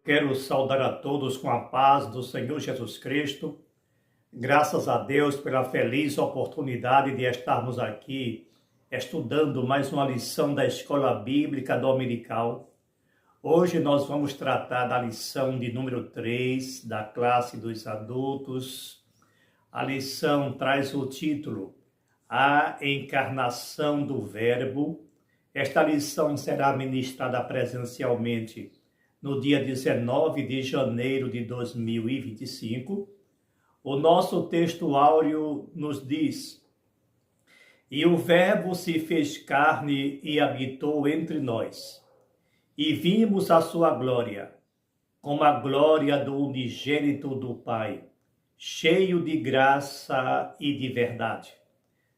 Quero saudar a todos com a paz do Senhor Jesus Cristo. Graças a Deus pela feliz oportunidade de estarmos aqui estudando mais uma lição da Escola Bíblica Dominical. Hoje nós vamos tratar da lição de número 3 da classe dos adultos. A lição traz o título A Encarnação do Verbo. Esta lição será ministrada presencialmente no dia 19 de janeiro de 2025. O nosso texto áureo nos diz: E o Verbo se fez carne e habitou entre nós, e vimos a sua glória, como a glória do unigênito do Pai, cheio de graça e de verdade.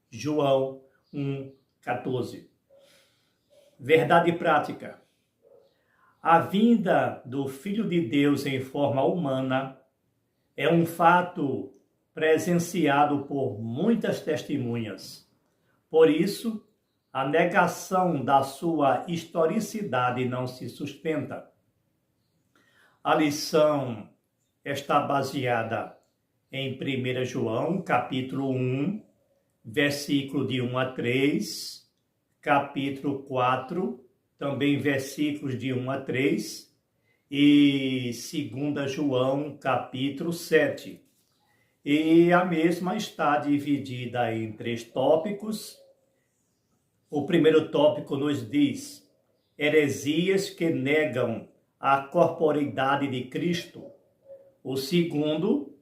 João 1,14. Verdade prática. A vinda do Filho de Deus em forma humana é um fato presenciado por muitas testemunhas. Por isso, a negação da sua historicidade não se sustenta. A lição está baseada em 1 João, capítulo 1, versículo de 1 a 3, capítulo 4, também versículos de 1 a 3, e 2 João, capítulo 7. E a mesma está dividida em 3 tópicos. O primeiro tópico nos diz: heresias que negam a corporeidade de Cristo. O segundo,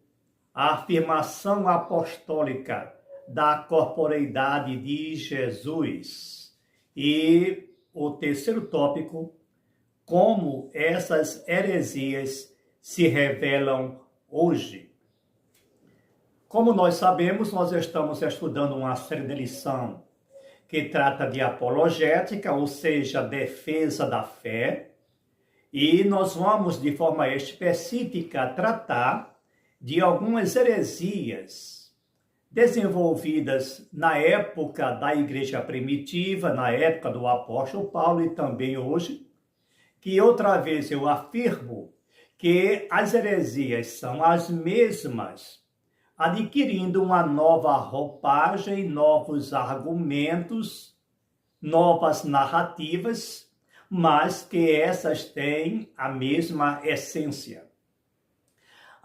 a afirmação apostólica da corporeidade de Jesus. E o terceiro tópico, como essas heresias se revelam hoje. Como nós sabemos, nós estamos estudando uma série de lição que trata de apologética, ou seja, defesa da fé, e nós vamos, de forma específica, tratar de algumas heresias desenvolvidas na época da igreja primitiva, na época do apóstolo Paulo e também hoje, que outra vez eu afirmo que as heresias são as mesmas, adquirindo uma nova roupagem, novos argumentos, novas narrativas, mas que essas têm a mesma essência.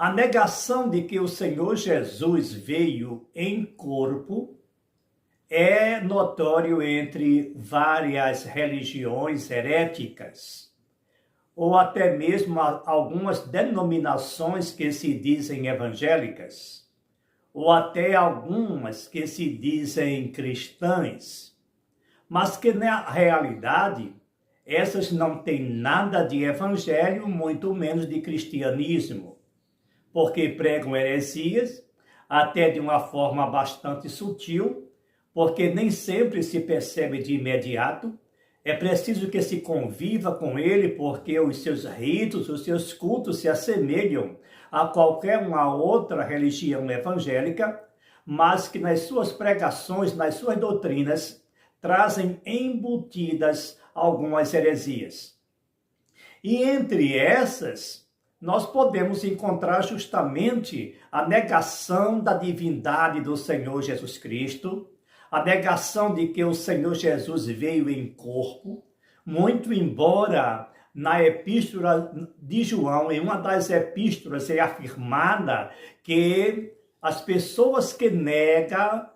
A negação de que o Senhor Jesus veio em corpo é notório entre várias religiões heréticas, ou até mesmo algumas denominações que se dizem evangélicas, ou até algumas que se dizem cristãs, mas que na realidade essas não têm nada de evangelho, muito menos de cristianismo, porque pregam heresias, até de uma forma bastante sutil, porque nem sempre se percebe de imediato. É preciso que se conviva com ele, porque os seus ritos, os seus cultos se assemelham a qualquer uma outra religião evangélica, mas que nas suas pregações, nas suas doutrinas, trazem embutidas algumas heresias. E entre essas, nós podemos encontrar justamente a negação da divindade do Senhor Jesus Cristo, a negação de que o Senhor Jesus veio em corpo, muito embora na epístola de João, em uma das epístolas, é afirmada que as pessoas que negam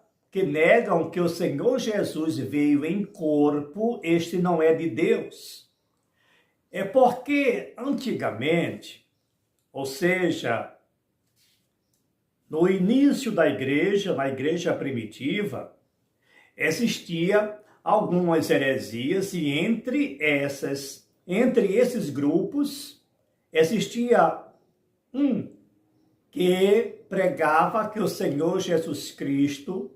que o Senhor Jesus veio em corpo, este não é de Deus. É porque antigamente, ou seja, no início da igreja, na igreja primitiva, existia algumas heresias e entre esses grupos existia um que pregava que o Senhor Jesus Cristo,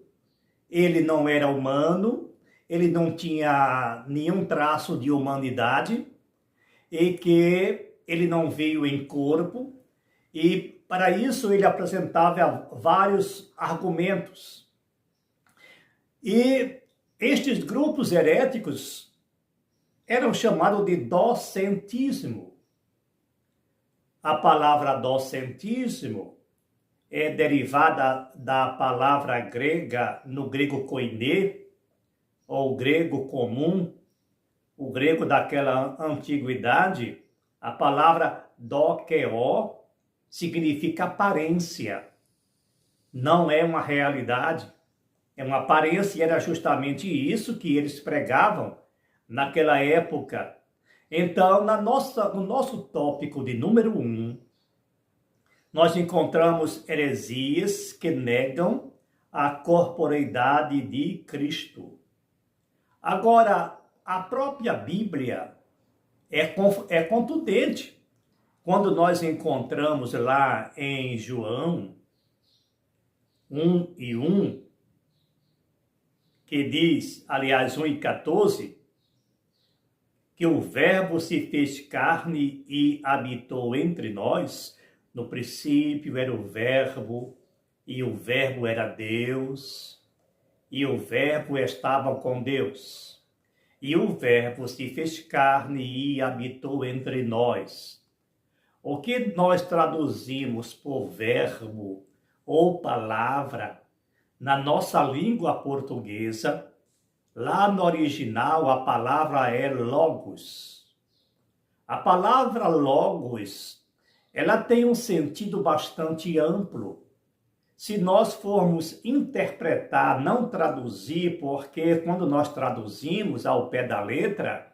ele não era humano, ele não tinha nenhum traço de humanidade e que ele não veio em corpo, e para isso ele apresentava vários argumentos. E estes grupos heréticos eram chamados de docentismo. A palavra docentismo é derivada da palavra grega, no grego koiné, ou grego comum, o grego daquela antiguidade. A palavra dokeó significa aparência, não é uma realidade, é uma aparência, e era justamente isso que eles pregavam naquela época. Então, no nosso tópico de número 1, nós encontramos heresias que negam a corporeidade de Cristo. Agora, a própria Bíblia é contundente. Quando nós encontramos lá em João 1:1, que diz, aliás, 1:14, que o Verbo se fez carne e habitou entre nós. No princípio era o Verbo, e o Verbo era Deus, e o Verbo estava com Deus. E o Verbo se fez carne e habitou entre nós. O que nós traduzimos por verbo ou palavra, na nossa língua portuguesa, lá no original a palavra é logos. A palavra logos, ela tem um sentido bastante amplo. Se nós formos interpretar, não traduzir, porque quando nós traduzimos ao pé da letra,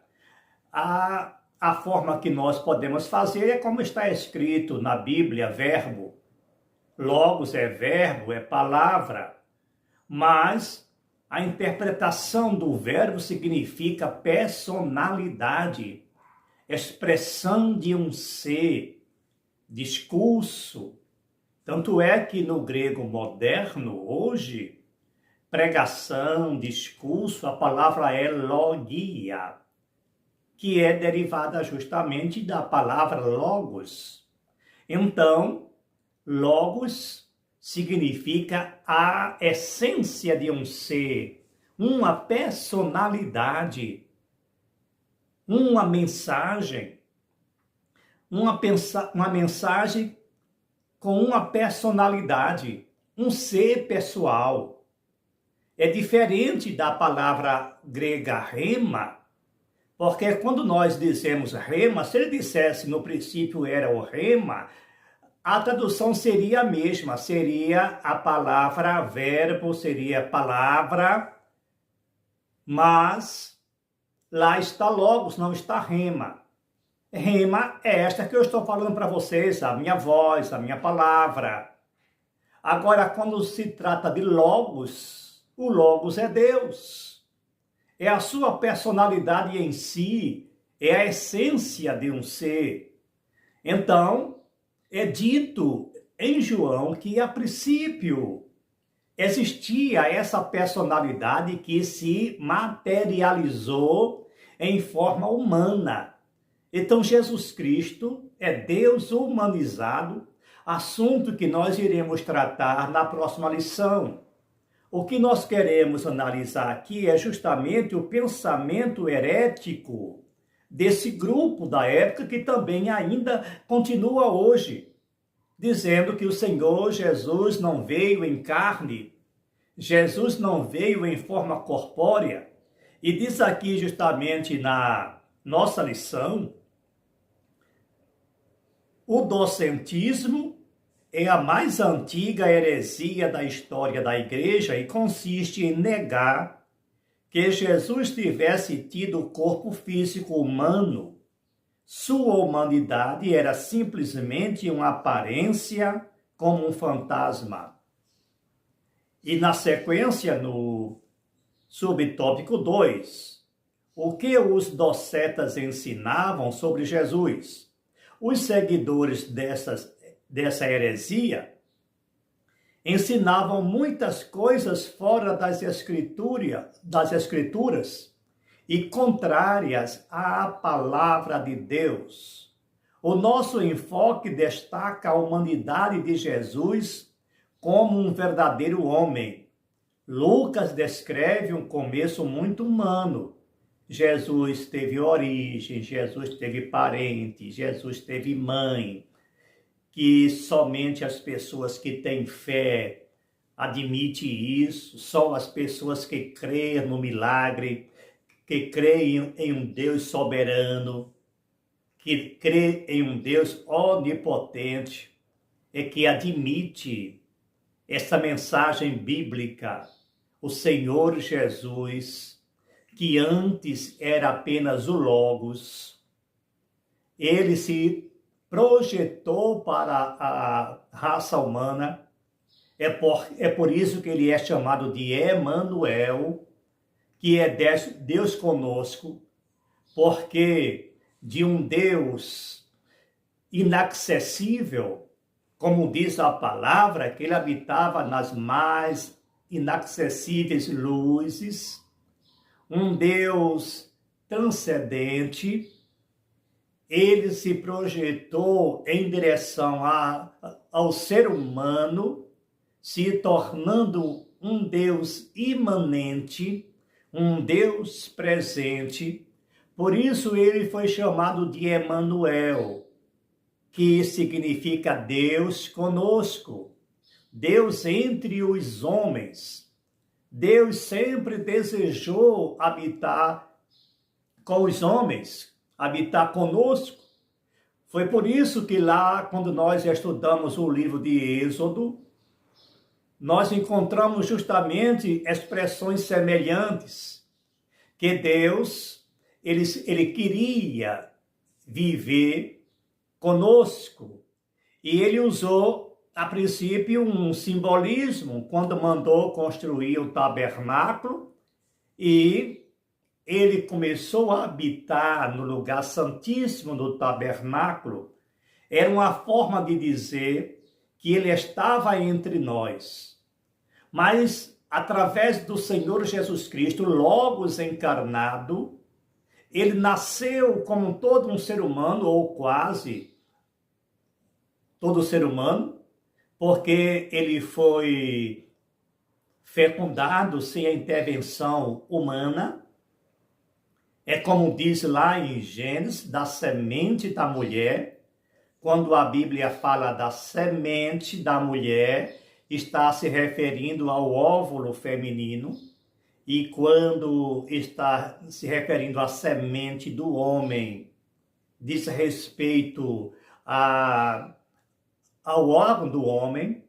a forma que nós podemos fazer é como está escrito na Bíblia, verbo. Logos é verbo, é palavra. Mas a interpretação do verbo significa personalidade, expressão de um ser, discurso. Tanto é que no grego moderno, hoje, pregação, discurso, a palavra é logia, que é derivada justamente da palavra logos. Então, logos significa a essência de um ser, uma personalidade, uma mensagem, uma mensagem com uma personalidade, um ser pessoal. É diferente da palavra grega rema, porque quando nós dizemos rema, se ele dissesse no princípio era o rema, a tradução seria a mesma, seria a palavra verbo, seria palavra, mas lá está logos, não está rema. Rema é esta que eu estou falando para vocês, a minha voz, a minha palavra. Agora, quando se trata de logos, o logos é Deus. É a sua personalidade em si, é a essência de um ser. Então, é dito em João que a princípio existia essa personalidade que se materializou em forma humana. Então, Jesus Cristo é Deus humanizado, assunto que nós iremos tratar na próxima lição. O que nós queremos analisar aqui é justamente o pensamento herético desse grupo da época que também ainda continua hoje, dizendo que o Senhor Jesus não veio em carne, Jesus não veio em forma corpórea, e diz aqui justamente na nossa lição, o docentismo é a mais antiga heresia da história da igreja e consiste em negar que Jesus tivesse tido corpo físico humano. Sua humanidade era simplesmente uma aparência como um fantasma. E na sequência, no subtópico 2, o que os docetas ensinavam sobre Jesus? Os seguidores dessa heresia ensinavam muitas coisas fora das escrituras e contrárias à palavra de Deus. O nosso enfoque destaca a humanidade de Jesus como um verdadeiro homem. Lucas descreve um começo muito humano. Jesus teve origem, Jesus teve parente, Jesus teve mãe, que somente as pessoas que têm fé admitem isso, só as pessoas que creem no milagre, que creem em um Deus soberano, que creem em um Deus onipotente, é que admite essa mensagem bíblica. O Senhor Jesus, que antes era apenas o Logos, ele se projetou para a raça humana. É por isso que ele é chamado de Emanuel, que é Deus conosco, porque de um Deus inacessível, como diz a palavra, que ele habitava nas mais inacessíveis luzes, um Deus transcendente, ele se projetou em direção ao ser humano, se tornando um Deus imanente, um Deus presente. Por isso ele foi chamado de Emanuel, que significa Deus conosco, Deus entre os homens. Deus sempre desejou habitar com os homens, habitar conosco. Foi por isso que lá, quando nós estudamos o livro de Êxodo, nós encontramos justamente expressões semelhantes, que Deus, ele queria viver conosco, e ele usou, a princípio, um simbolismo, quando mandou construir o tabernáculo, e ele começou a habitar no lugar santíssimo do tabernáculo. Era uma forma de dizer que ele estava entre nós. Mas, através do Senhor Jesus Cristo, Logos encarnado, ele nasceu como todo um ser humano, ou quase todo ser humano, porque ele foi fecundado sem a intervenção humana. É como diz lá em Gênesis, da semente da mulher. Quando a Bíblia fala da semente da mulher, está se referindo ao óvulo feminino. E quando está se referindo à semente do homem, diz respeito ao órgão do homem,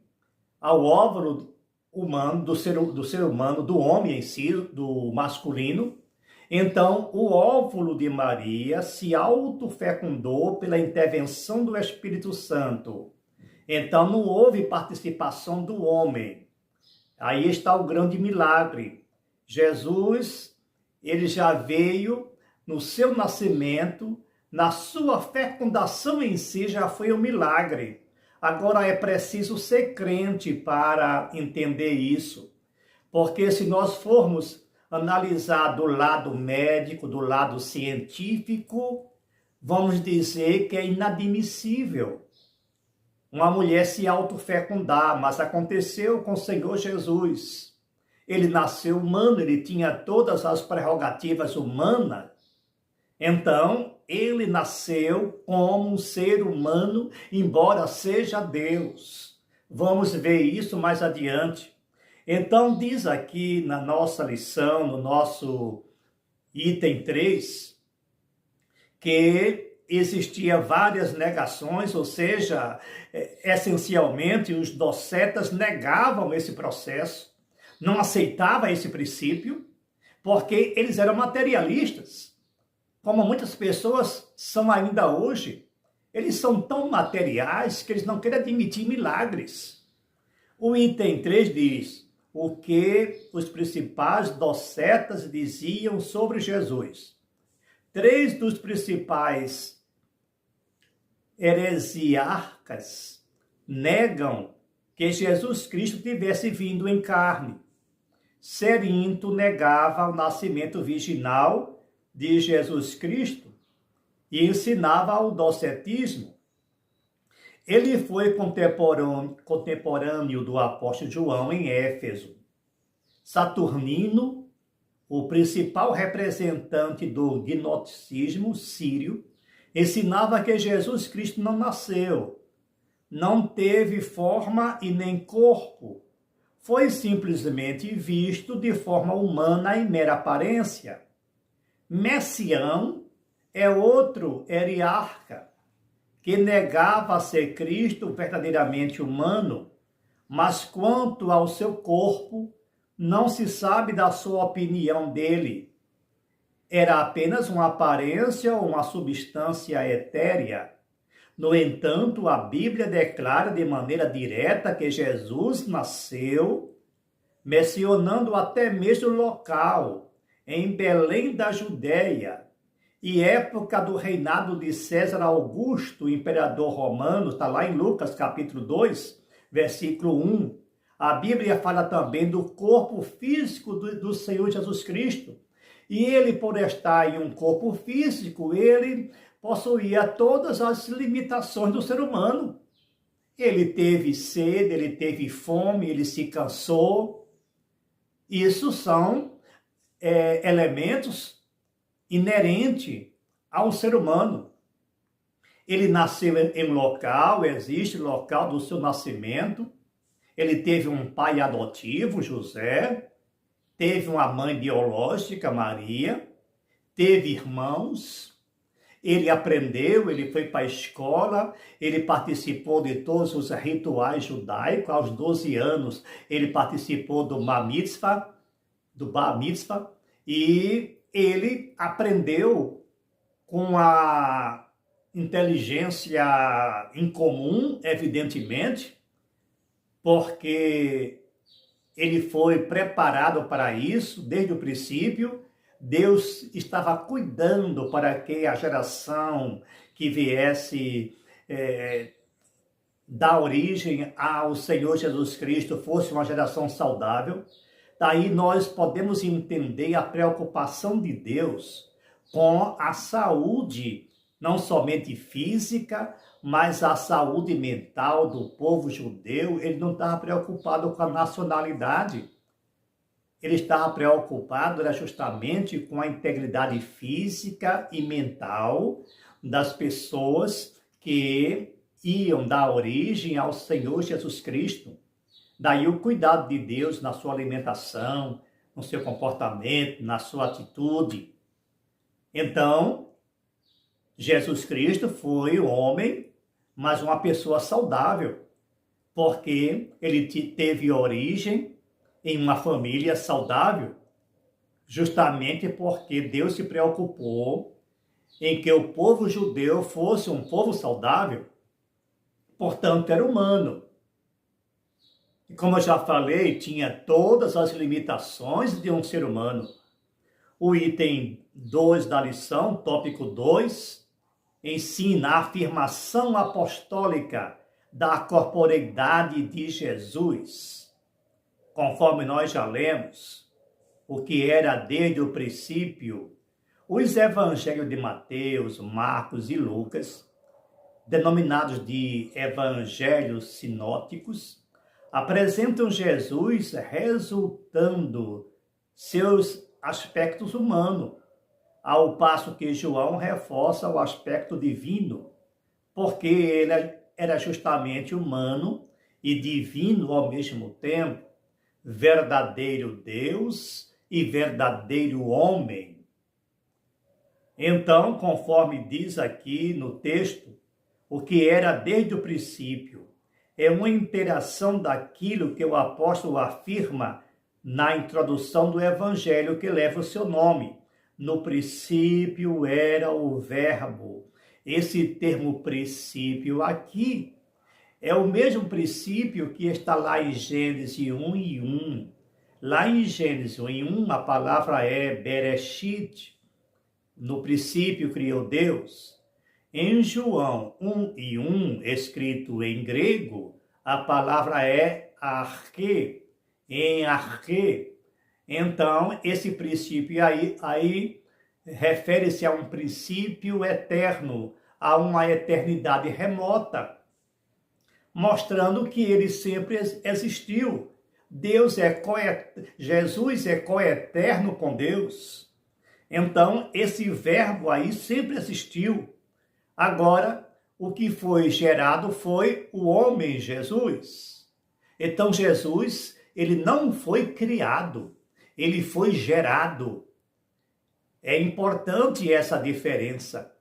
ao óvulo humano, do ser humano, do homem em si, do masculino. Então, o óvulo de Maria se autofecundou pela intervenção do Espírito Santo. Então, não houve participação do homem. Aí está o grande milagre. Jesus, ele já veio no seu nascimento, na sua fecundação em si já foi um milagre. Agora é preciso ser crente para entender isso. Porque se nós formos analisar do lado médico, do lado científico, vamos dizer que é inadmissível uma mulher se autofecundar, mas aconteceu com o Senhor Jesus. Ele nasceu humano, ele tinha todas as prerrogativas humanas. Então, ele nasceu como um ser humano, embora seja Deus. Vamos ver isso mais adiante. Então, diz aqui na nossa lição, no nosso item 3, que existia várias negações, ou seja, essencialmente os docetas negavam esse processo, não aceitavam esse princípio, porque eles eram materialistas, como muitas pessoas são ainda hoje. Eles são tão materiais que eles não querem admitir milagres. O item 3 diz o que os principais docetas diziam sobre Jesus. 3 dos principais heresiarcas negam que Jesus Cristo tivesse vindo em carne. Cerinto negava o nascimento virginal de Jesus Cristo e ensinava o docetismo. Ele foi contemporâneo do apóstolo João em Éfeso. Saturnino, o principal representante do gnosticismo sírio, ensinava que Jesus Cristo não nasceu, não teve forma e nem corpo. Foi simplesmente visto de forma humana e mera aparência. Messião é outro hierarca, que negava ser Cristo verdadeiramente humano, mas quanto ao seu corpo, não se sabe da sua opinião dele. Era apenas uma aparência ou uma substância etérea. No entanto, a Bíblia declara de maneira direta que Jesus nasceu, mencionando até mesmo o local, em Belém da Judéia, e época do reinado de César Augusto, imperador romano, está lá em Lucas capítulo 2, versículo 1. A Bíblia fala também do corpo físico do Senhor Jesus Cristo. E ele, por estar em um corpo físico, ele possuía todas as limitações do ser humano. Ele teve sede, ele teve fome, ele se cansou. Isso são elementos inerentes ao ser humano. Ele nasceu em local, existe local do seu nascimento. Ele teve um pai adotivo, José. Teve uma mãe biológica, Maria. Teve irmãos. Ele aprendeu, ele foi para a escola, ele participou de todos os rituais judaicos. Aos 12 anos, ele participou do Bar Mitzvah, e ele aprendeu com a inteligência incomum, evidentemente, porque ele foi preparado para isso desde o princípio. Deus estava cuidando para que a geração que viesse dar origem ao Senhor Jesus Cristo fosse uma geração saudável. Daí nós podemos entender a preocupação de Deus com a saúde, não somente física, mas a saúde mental do povo judeu. Ele não estava preocupado com a nacionalidade. Ele estava preocupado justamente com a integridade física e mental das pessoas que iam dar origem ao Senhor Jesus Cristo. Daí o cuidado de Deus na sua alimentação, no seu comportamento, na sua atitude. Então, Jesus Cristo foi um homem, mas uma pessoa saudável, porque ele teve origem em uma família saudável, justamente porque Deus se preocupou em que o povo judeu fosse um povo saudável, portanto era humano. E como eu já falei, tinha todas as limitações de um ser humano. O item 2 da lição, tópico 2, ensina a afirmação apostólica da corporeidade de Jesus. Conforme nós já lemos, o que era desde o princípio, os evangelhos de Mateus, Marcos e Lucas, denominados de evangelhos sinóticos, apresentam Jesus resultando seus aspectos humanos, ao passo que João reforça o aspecto divino, porque ele era justamente humano e divino ao mesmo tempo, verdadeiro Deus e verdadeiro homem. Então, conforme diz aqui no texto, o que era desde o princípio é uma interação daquilo que o apóstolo afirma na introdução do evangelho que leva o seu nome. No princípio era o verbo. Esse termo princípio aqui é o mesmo princípio que está lá em Gênesis 1:1. Lá em Gênesis 1:1, a palavra é Bereshit. No princípio criou Deus. Em João 1:1, escrito em grego, a palavra é arche, em arche. Então, esse princípio aí refere-se a um princípio eterno, a uma eternidade remota, mostrando que ele sempre existiu. Jesus é coeterno com Deus. Então, esse verbo aí sempre existiu. Agora, o que foi gerado foi o homem Jesus. Então Jesus, ele não foi criado, ele foi gerado. É importante essa diferença.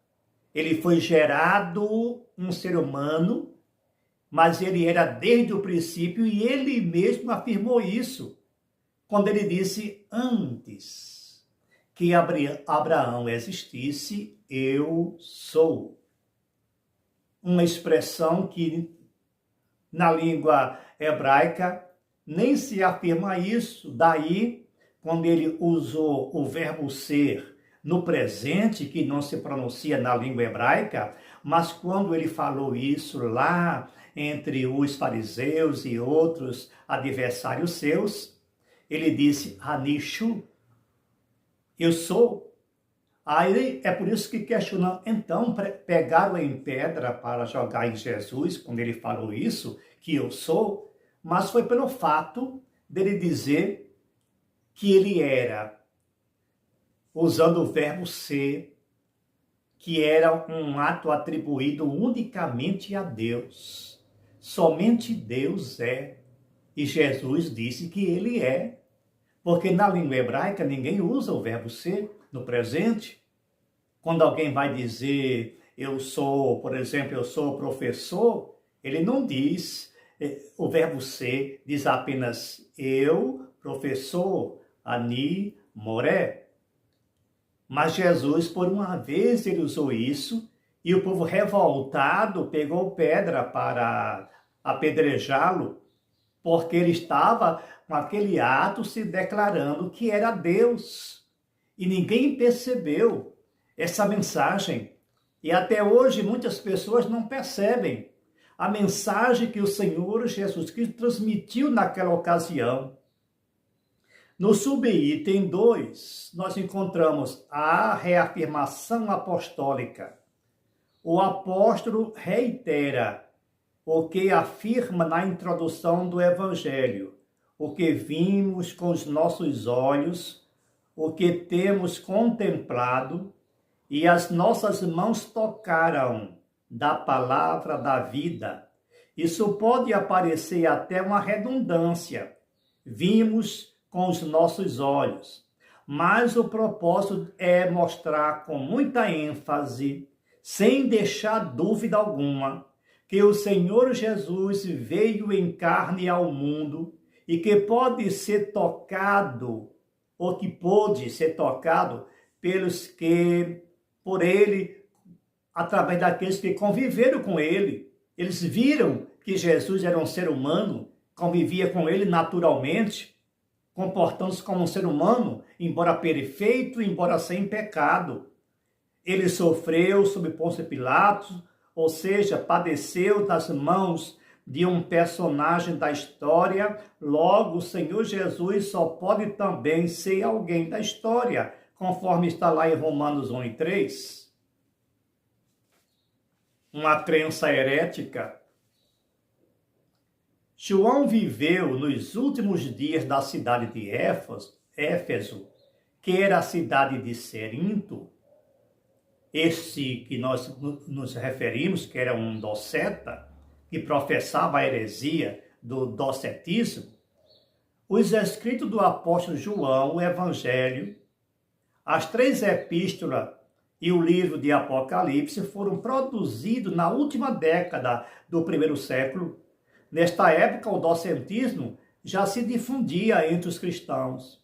Ele foi gerado um ser humano, mas ele era desde o princípio e ele mesmo afirmou isso, quando ele disse: antes que Abraão existisse, eu sou. Uma expressão que na língua hebraica nem se afirma isso. Daí, quando ele usou o verbo ser no presente, que não se pronuncia na língua hebraica, mas quando ele falou isso lá entre os fariseus e outros adversários seus, ele disse: Anishu, eu sou. Aí é por isso que questionam, então pegaram em pedra para jogar em Jesus, quando ele falou isso, que eu sou, mas foi pelo fato dele dizer que ele era, usando o verbo ser, que era um ato atribuído unicamente a Deus. Somente Deus é. E Jesus disse que ele é. Porque na língua hebraica ninguém usa o verbo ser no presente. Quando alguém vai dizer eu sou, por exemplo, eu sou professor, ele não diz o verbo ser, diz apenas eu, professor, ani, moré. Mas Jesus, por uma vez, ele usou isso e o povo revoltado pegou pedra para apedrejá-lo, porque ele estava com aquele ato se declarando que era Deus. E ninguém percebeu essa mensagem. E até hoje muitas pessoas não percebem a mensagem que o Senhor Jesus Cristo transmitiu naquela ocasião. No subitem 2, nós encontramos a reafirmação apostólica. O apóstolo reitera o que afirma na introdução do Evangelho: o que vimos com os nossos olhos, o que temos contemplado e as nossas mãos tocaram da palavra da vida. Isso pode parecer até uma redundância. Vimos com os nossos olhos, mas o propósito é mostrar com muita ênfase, sem deixar dúvida alguma, que o Senhor Jesus veio em carne ao mundo e que pode ser tocado, ou que pôde ser tocado pelos que, por ele, através daqueles que conviveram com ele. Eles viram que Jesus era um ser humano, convivia com ele naturalmente, comportando-se como um ser humano, embora perfeito, embora sem pecado. Ele sofreu sob Pôncio Pilatos, ou seja, padeceu das mãos de um personagem da história. Logo, o Senhor Jesus só pode também ser alguém da história, conforme está lá em Romanos 1 e 3. Uma crença herética. João viveu nos últimos dias da cidade de Éfeso, que era a cidade de Cerinto. Esse que nós nos referimos, que era um doceta, que professava a heresia do docetismo. Os escritos do apóstolo João, o Evangelho, as 3 epístolas e o livro de Apocalipse foram produzidos na última década do 1º século. Nesta época, o docetismo já se difundia entre os cristãos.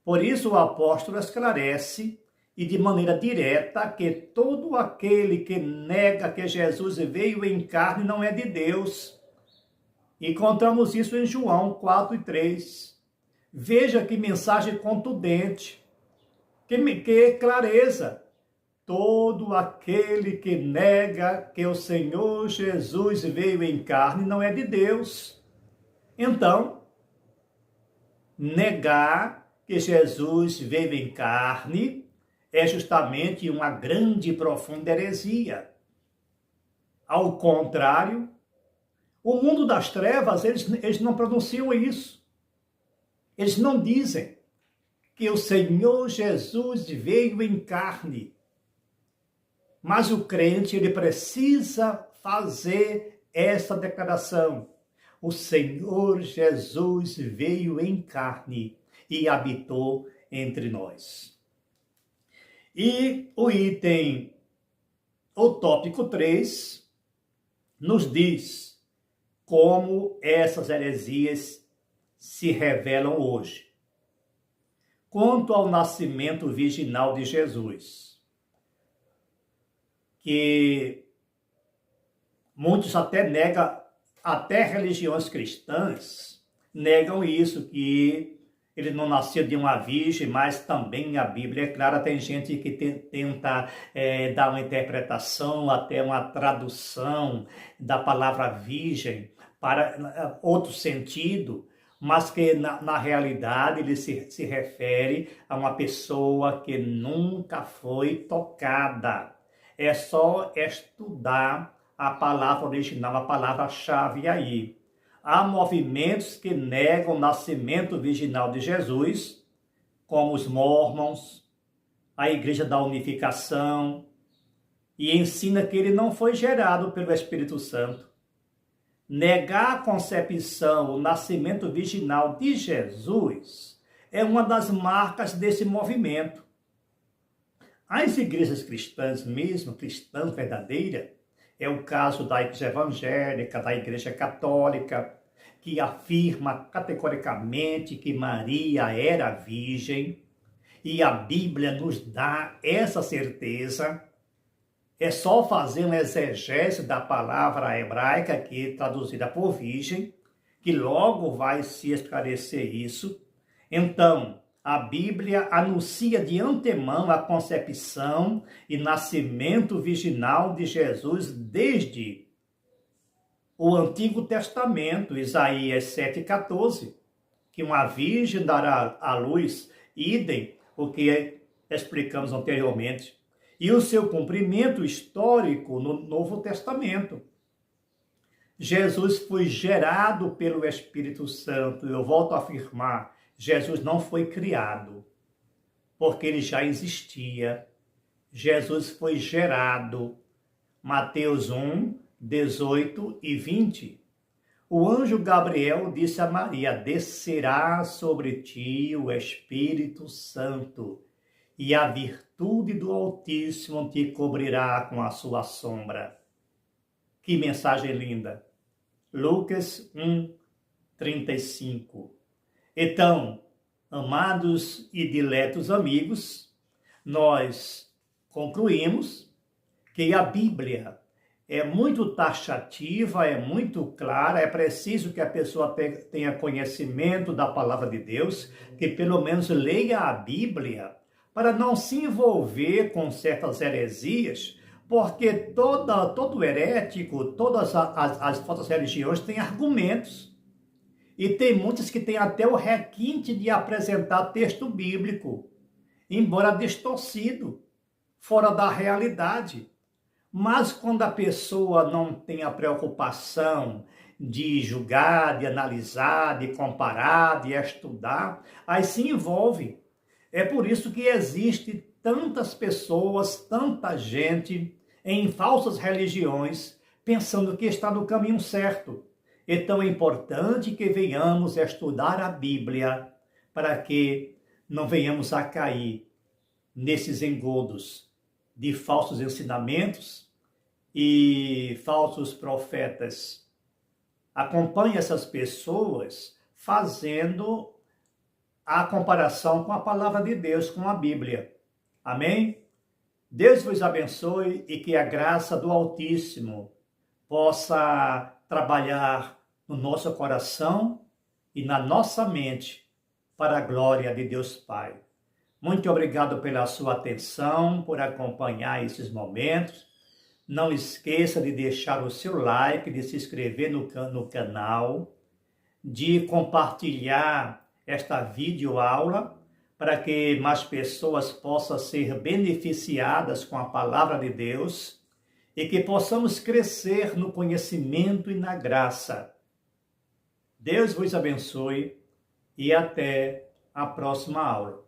Por isso, o apóstolo esclarece, e de maneira direta, que todo aquele que nega que Jesus veio em carne não é de Deus. Encontramos isso em João 4 e 3. Veja que mensagem contundente, que clareza. Todo aquele que nega que o Senhor Jesus veio em carne não é de Deus. Então, negar que Jesus veio em carne é justamente uma grande e profunda heresia. Ao contrário, o mundo das trevas, eles não pronunciam isso. Eles não dizem que o Senhor Jesus veio em carne. Mas o crente, ele precisa fazer essa declaração: o Senhor Jesus veio em carne e habitou entre nós. E o tópico 3, nos diz como essas heresias se revelam hoje. Quanto ao nascimento virginal de Jesus, que muitos até negam, até religiões cristãs negam isso, que ele não nasceu de uma virgem, mas também a Bíblia é clara. Tem gente que tenta dar uma interpretação, até uma tradução da palavra virgem para outro sentido, mas que na realidade ele se refere a uma pessoa que nunca foi tocada. É só estudar a palavra original, a palavra-chave aí. Há movimentos que negam o nascimento virginal de Jesus, como os Mormons, a Igreja da Unificação, e ensina que ele não foi gerado pelo Espírito Santo. Negar a concepção, o nascimento virginal de Jesus, é uma das marcas desse movimento. As igrejas cristãs mesmo, cristãs verdadeiras, é o caso da Igreja Evangélica, da Igreja Católica, que afirma categoricamente que Maria era virgem, e a Bíblia nos dá essa certeza. É só fazer uma exegese da palavra hebraica, que é traduzida por virgem, que logo vai se esclarecer isso. Então, a Bíblia anuncia de antemão a concepção e nascimento virginal de Jesus desde o Antigo Testamento, Isaías 7,14, que uma virgem dará à luz, idem o que explicamos anteriormente, e o seu cumprimento histórico no Novo Testamento. Jesus foi gerado pelo Espírito Santo. Eu volto a afirmar, Jesus não foi criado, porque ele já existia. Jesus foi gerado. Mateus 1, 18 e 20. O anjo Gabriel disse a Maria: descerá sobre ti o Espírito Santo, e a virtude do Altíssimo te cobrirá com a sua sombra. Que mensagem linda! Lucas 1, 35. Então, amados e diletos amigos, nós concluímos que a Bíblia é muito taxativa, é muito clara. É preciso que a pessoa tenha conhecimento da palavra de Deus, que pelo menos leia a Bíblia, para não se envolver com certas heresias, porque todo herético, todas as falsas religiões têm argumentos. E tem muitas que têm até o requinte de apresentar texto bíblico, embora distorcido, fora da realidade. Mas quando a pessoa não tem a preocupação de julgar, de analisar, de comparar, de estudar, aí se envolve. É por isso que existe tantas pessoas, tanta gente em falsas religiões, pensando que está no caminho certo. Então é importante que venhamos estudar a Bíblia para que não venhamos a cair nesses engodos de falsos ensinamentos e falsos profetas. Acompanhe essas pessoas fazendo a comparação com a palavra de Deus, com a Bíblia. Amém? Deus vos abençoe e que a graça do Altíssimo possa trabalhar no nosso coração e na nossa mente para a glória de Deus Pai. Muito obrigado pela sua atenção, por acompanhar esses momentos. Não esqueça de deixar o seu like, de se inscrever no canal, de compartilhar esta videoaula para que mais pessoas possam ser beneficiadas com a palavra de Deus e que possamos crescer no conhecimento e na graça. Deus vos abençoe e até a próxima aula.